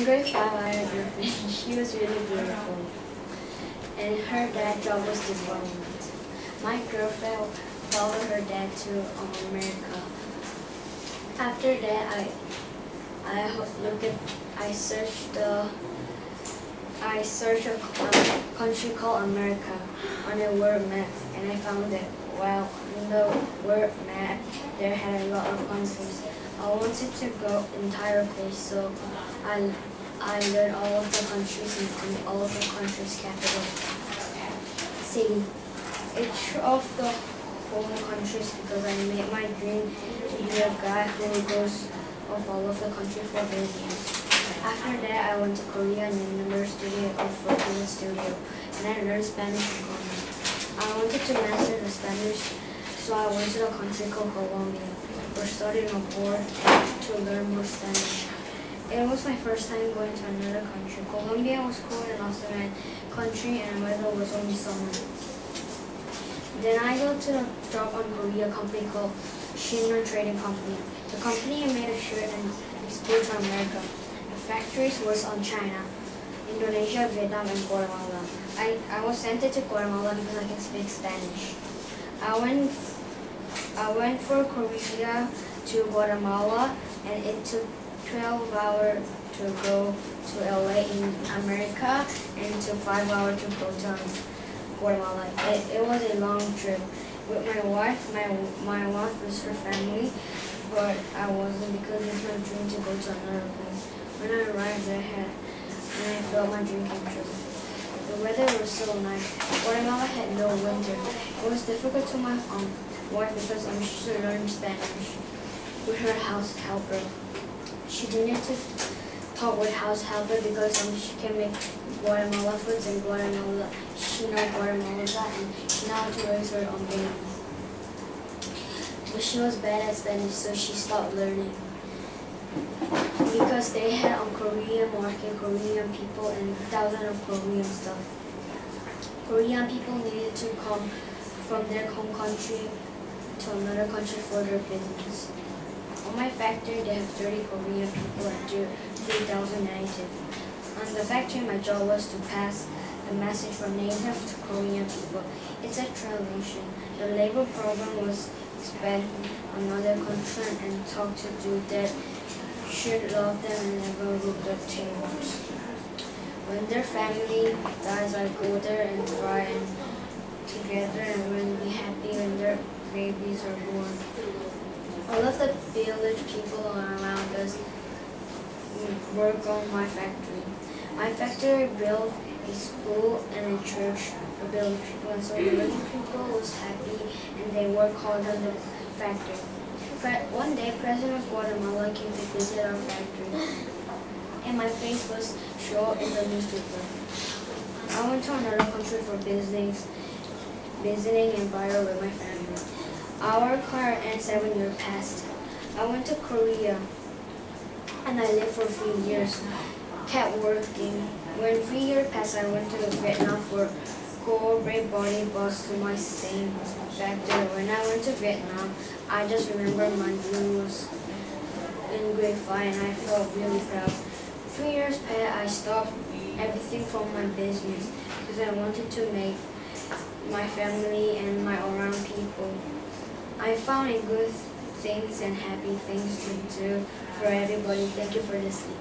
grade 5, I had a girlfriend. She was really beautiful. And her dad's job was deployment. My girlfriend followed her dad to America. After that, I searched a country called America on a world map, and I found that while in the world map there had a lot of countries. I wanted to go entire place, so I learned all of the countries and all of the countries' capital city. Each of the whole countries because I made my dream to be a guy who goes of all of the country for business. After that, I went to Korea and University of Philippines Studio, and I learned Spanish and Korean. I wanted to master the Spanish, so I went to the country called Colombia for studying abroad and to learn more Spanish. It was my first time going to another country. Colombia was cold and awesome country, and weather was only summer. Then I go to the job on Korea company called Shinra Trading Company. The company made a shirt and exported to America. The factories was on China, Indonesia, Vietnam, and Guatemala. I was sent to Guatemala because I can speak Spanish. I went for Korea to Guatemala, and it took 12 hours to go to LA in America, and it took 5 hours to go to Guatemala. It was a long trip with my wife. My wife was her family, but I wasn't because it's my dream to go to another place. When I arrived there, I felt my dream came true. The weather was so nice. Guatemala had no winter. It was difficult to my wife because she learned Spanish with her house helper. She didn't to talk with house helper because she can make Guatemala foods in Guatemala. She knows Guatemala and she knows how to raise her own babies. But she was bad at Spanish, so she stopped learning. Because they had Korean market, Korean people, and thousands of Korean stuff. Korean people needed to come from their home country to another country for their business. On my factory, they have 30 Korean people and 3,000 natives. On the factory, my job was to pass the message from native to Korean people. It's a translation. The labor program was expect another country and talk to do that should love them and never look the tables. When their family dies, I go there and cry and together and we'll be happy when their babies are born. All of the village people around us work on my factory. My factory built a school and a church for village people, and so village people was happy and they worked hard on the factory. One day, President of Guatemala came to visit our factory, and my face was shown in the newspaper. I went to another country for visiting and viral with my family. Our car and 7 years passed. I went to Korea, and I lived for 3 years, kept working. When 3 years passed, I went to Vietnam for corporate body bus to my same factory. When I went to Vietnam, I just remember my dream was in grade 5 and I felt really proud. 3 years passed, I stopped everything from my business because I wanted to make my family and my around people. I found a good things and happy things to do for everybody. Thank you for listening.